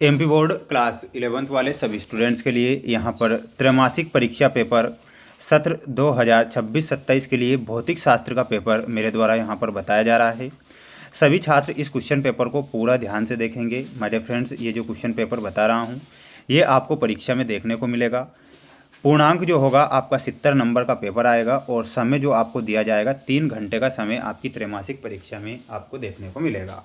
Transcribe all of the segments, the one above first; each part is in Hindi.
एमपी बोर्ड क्लास 11th वाले सभी स्टूडेंट्स के लिए यहाँ पर त्रैमासिक परीक्षा पेपर सत्र 2026-27 के लिए भौतिक शास्त्र का पेपर मेरे द्वारा यहाँ पर बताया जा रहा है। सभी छात्र इस क्वेश्चन पेपर को पूरा ध्यान से देखेंगे। माय डियर फ्रेंड्स, ये जो क्वेश्चन पेपर बता रहा हूँ ये आपको परीक्षा में देखने को मिलेगा। पूर्णांक जो होगा आपका 70 नंबर का पेपर आएगा और समय जो आपको दिया जाएगा 3 घंटे का समय आपकी त्रैमासिक परीक्षा में आपको देखने को मिलेगा।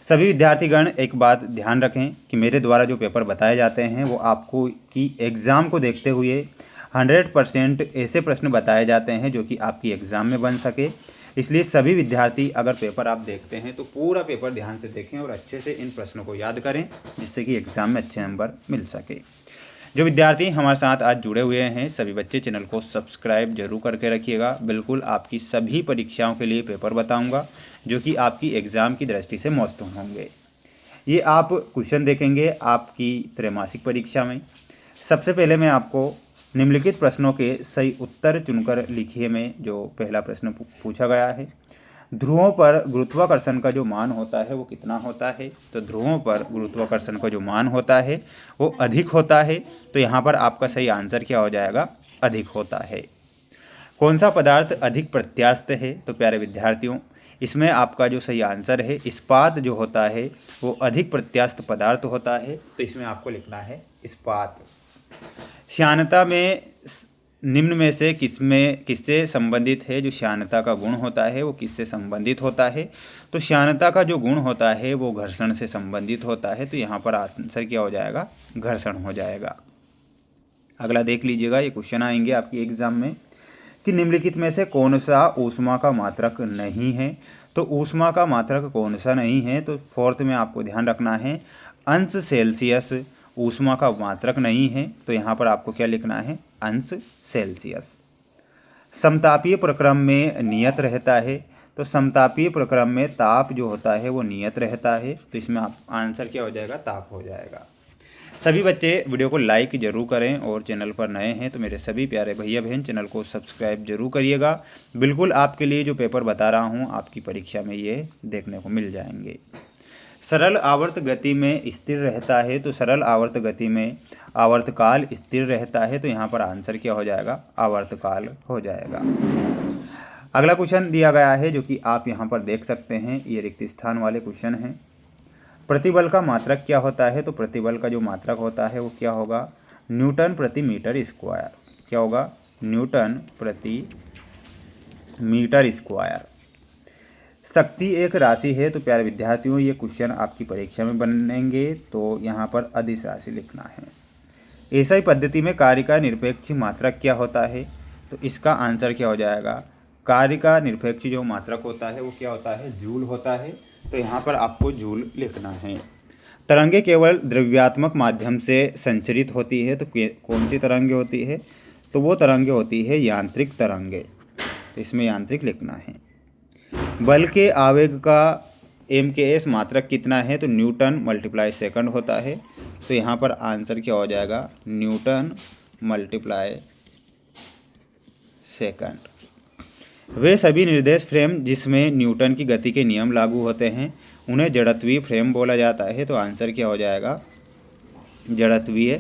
सभी विद्यार्थीगण एक बात ध्यान रखें कि मेरे द्वारा जो पेपर बताए जाते हैं वो आपको की एग्ज़ाम को देखते हुए 100% ऐसे प्रश्न बताए जाते हैं जो कि आपकी एग्ज़ाम में बन सके। इसलिए सभी विद्यार्थी अगर पेपर आप देखते हैं तो पूरा पेपर ध्यान से देखें और अच्छे से इन प्रश्नों को याद करें जिससे कि एग्ज़ाम में अच्छे नंबर मिल सके। जो विद्यार्थी हमारे साथ आज जुड़े हुए हैं सभी बच्चे चैनल को सब्सक्राइब जरूर करके रखिएगा। बिल्कुल आपकी सभी परीक्षाओं के लिए पेपर बताऊंगा जो कि आपकी एग्ज़ाम की दृष्टि से मौजूद होंगे। ये आप क्वेश्चन देखेंगे आपकी त्रैमासिक परीक्षा में। सबसे पहले मैं आपको निम्नलिखित प्रश्नों के सही उत्तर चुनकर लिखिए में जो पहला प्रश्न पूछा गया है। ध्रुवों पर गुरुत्वाकर्षण का जो मान होता है वो कितना होता है? तो ध्रुवों पर गुरुत्वाकर्षण का जो मान होता है वो अधिक होता है। तो यहाँ पर आपका सही आंसर क्या हो जाएगा? अधिक होता है। कौन सा पदार्थ अधिक प्रत्यास्थ है? तो प्यारे विद्यार्थियों इसमें आपका जो सही आंसर है इस्पात जो होता है वो अधिक प्रत्यास्थ पदार्थ होता है। तो इसमें आपको लिखना है इस्पात। श्यानता में निम्न में से किससे संबंधित है? जो श्यानता का गुण होता है वो किससे संबंधित होता है? तो श्यानता का जो गुण होता है वो घर्षण से संबंधित होता है। तो यहाँ पर आंसर क्या हो जाएगा? घर्षण हो जाएगा। अगला देख लीजिएगा, ये क्वेश्चन आएंगे आपकी एग्जाम में कि निम्नलिखित में से कौन सा ऊष्मा का मात्रक नहीं है? तो ऊष्मा का मात्रक कौन सा नहीं है? तो फोर्थ में आपको ध्यान रखना है अंश सेल्सियस ऊष्मा का मात्रक नहीं है। तो यहाँ पर आपको क्या लिखना है? अंश सेल्सियस। समतापीय प्रक्रम में नियत रहता है। तो समतापीय प्रक्रम में ताप जो होता है वो नियत रहता है। तो इसमें आप आंसर क्या हो जाएगा? ताप हो जाएगा। सभी बच्चे वीडियो को लाइक जरूर करें और चैनल पर नए हैं तो मेरे सभी प्यारे भैया बहन चैनल को सब्सक्राइब जरूर करिएगा। बिल्कुल आपके लिए जो पेपर बता रहा हूँ आपकी परीक्षा में ये देखने को मिल जाएंगे। सरल आवर्त गति में स्थिर रहता है। तो सरल आवर्त गति में आवर्तकाल स्थिर रहता है। तो यहाँ पर आंसर क्या हो जाएगा? आवर्तकाल हो जाएगा। अगला क्वेश्चन दिया गया है जो कि आप यहाँ पर देख सकते हैं, ये रिक्त स्थान वाले क्वेश्चन हैं। प्रतिबल का मात्रक क्या होता है? तो प्रतिबल का जो मात्रक होता है वो क्या होगा? न्यूटन प्रति मीटर स्क्वायर। क्या होगा? न्यूटन प्रति मीटर स्क्वायर। शक्ति एक राशि है। तो प्यारे विद्यार्थियों ये क्वेश्चन आपकी परीक्षा में बनेंगे तो यहाँ पर अदिश राशि लिखना है। एसआई पद्धति में कार्य का निरपेक्ष मात्रक क्या होता है? तो इसका आंसर क्या हो जाएगा? कार्य का निरपेक्ष जो मात्रक होता है वो क्या होता है? जूल होता है। तो यहाँ पर आपको जूल लिखना है। तरंगे केवल द्रव्यात्मक माध्यम से संचरित होती है। तो कौन सी तरंगे होती है? तो वो तरंगे होती है यांत्रिक तरंगे। तो इसमें यांत्रिक लिखना है। बल के आवेग का MKS मात्रक कितना है? तो न्यूटन मल्टीप्लाई सेकंड होता है। तो यहाँ पर आंसर क्या हो जाएगा? Newton multiply second. वे सभी निर्देश फ्रेम जिसमें न्यूटन की गति के नियम लागू होते हैं उन्हें जड़त्वीय फ्रेम बोला जाता है। तो आंसर क्या हो जाएगा? जड़त्वीय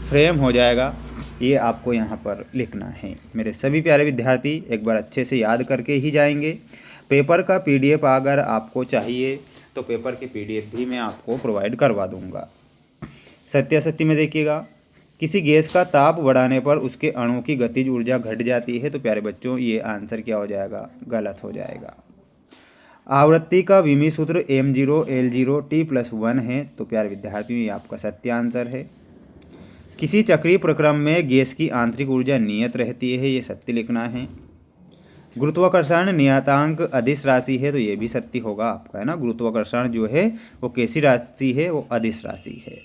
फ्रेम हो जाएगा। ये आपको यहाँ पर लिखना है। मेरे सभी प्यारे विद्यार्थी एक बार अच्छे से याद करके ही जाएंगे। पेपर का PDF अगर आपको चाहिए तो पेपर के PDF भी मैं आपको प्रोवाइड करवा दूंगा। सत्यासत्य में देखिएगा, किसी गैस का ताप बढ़ाने पर उसके अणुओं की गतिज ऊर्जा घट जाती है। तो प्यारे बच्चों ये आंसर क्या हो जाएगा? गलत हो जाएगा। आवृत्ति का विमी सूत्र m0 l0 t+1 है। तो प्यारे विद्यार्थियों ये आपका सत्य आंसर है। किसी चक्रीय प्रक्रम में गैस की आंतरिक ऊर्जा नियत रहती है। ये सत्य लिखना है। गुरुत्वाकर्षण नियतांक अदिश राशि है। तो ये भी सत्य होगा आपका, है ना। गुरुत्वाकर्षण जो है वो कैसी राशि है? वो अदिश राशि है।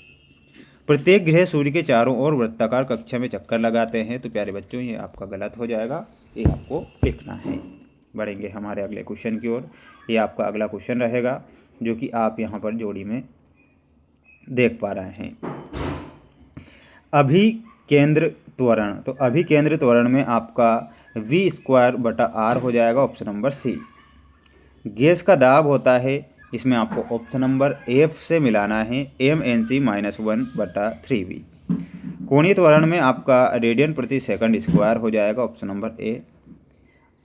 प्रत्येक ग्रह सूर्य के चारों ओर वृत्ताकार कक्षा में चक्कर लगाते हैं। तो प्यारे बच्चों ये आपका गलत हो जाएगा। ये आपको लिखना है। बढ़ेंगे हमारे अगले क्वेश्चन की ओर। ये आपका अगला क्वेश्चन रहेगा जो कि आप यहाँ पर जोड़ी में देख पा रहे हैं। अभिकेंद्र त्वरण। तो अभिकेंद्र त्वरण में आपका V² बटा R हो जाएगा। Option number C. गैस का दाब होता है इसमें आपको ऑप्शन नंबर एफ से मिलाना है mnc-1/3v। कोणीय त्वरण में आपका रेडियन प्रति सेकंड स्क्वायर हो जाएगा, ऑप्शन नंबर ए।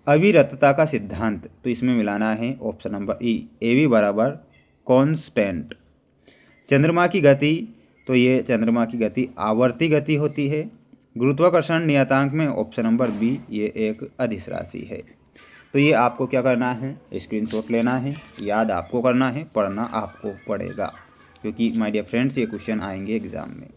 अविरतता का सिद्धांत, तो इसमें मिलाना है ऑप्शन नंबर ई, एवी बराबर कांस्टेंट। चंद्रमा की गति, तो ये चंद्रमा की गति आवर्ती गति होती है। गुरुत्वाकर्षण नियतांक में ऑप्शन नंबर बी, ये एक अदिश राशि है। तो ये आपको क्या करना है, स्क्रीनशॉट लेना है, याद आपको करना है, पढ़ना आपको पड़ेगा, क्योंकि माय डियर फ्रेंड्स ये क्वेश्चन आएंगे एग्जाम में।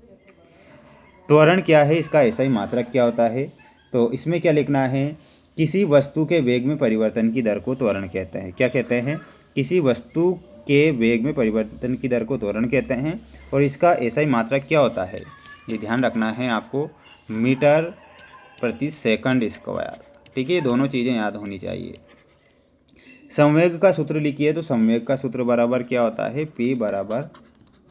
त्वरण क्या है, इसका ऐसा ही मात्रक क्या होता है, तो इसमें क्या लिखना है, किसी वस्तु के वेग में परिवर्तन की दर को त्वरण कहते हैं। क्या कहते हैं, किसी वस्तु के वेग में परिवर्तन की दर को त्वरण कहते हैं। और इसका ऐसा ही मात्रक क्या होता है, ये ध्यान रखना है आपको, मीटर प्रति सेकंड स्क्वायर। ठीक है, ये दोनों चीज़ें याद होनी चाहिए। संवेग का सूत्र लिखिए, तो संवेग का सूत्र बराबर क्या होता है, P बराबर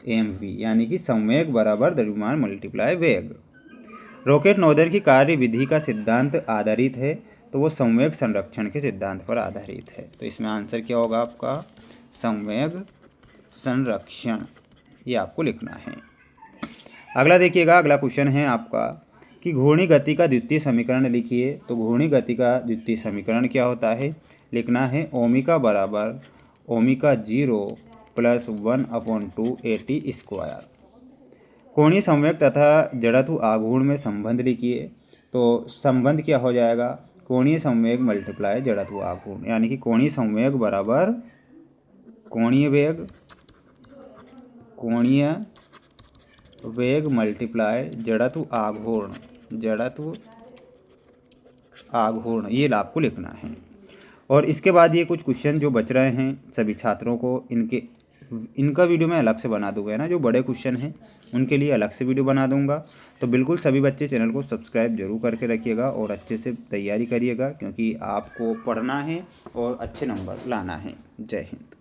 mv, यानी कि संवेग बराबर द्रव्यमान मल्टीप्लाई वेग। रॉकेट नौदन की कार्य विधि का सिद्धांत आधारित है, तो वो संवेग संरक्षण के सिद्धांत पर आधारित है। तो इसमें आंसर क्या होगा आपका, संवेग संरक्षण, ये आपको लिखना है। अगला देखिएगा, अगला क्वेश्चन है आपका कि घूर्णी गति का द्वितीय समीकरण लिखिए। तो घूर्णी गति का द्वितीय समीकरण क्या होता है, लिखना है ओमिका बराबर ओमिका 0 + 1/2 AT²। कोणीय संवेग तथा जड़त्व आघूर्ण में संबंध लिखिए। तो संबंध क्या हो जाएगा, कोणीय संवेग मल्टीप्लाई जड़त्व आघूर्ण, यानी कि कोणीय संवेग बराबर कोणीय वेग मल्टीप्लाई जड़त्व आघूर्ण, ये आपको लिखना है। और इसके बाद ये कुछ क्वेश्चन जो बच रहे हैं सभी छात्रों को, इनका वीडियो मैं अलग से बना दूंगा, है ना। जो बड़े क्वेश्चन हैं उनके लिए अलग से वीडियो बना दूंगा। तो बिल्कुल सभी बच्चे चैनल को सब्सक्राइब जरूर करके रखिएगा और अच्छे से तैयारी करिएगा, क्योंकि आपको पढ़ना है और अच्छे नंबर लाना है। जय हिंद।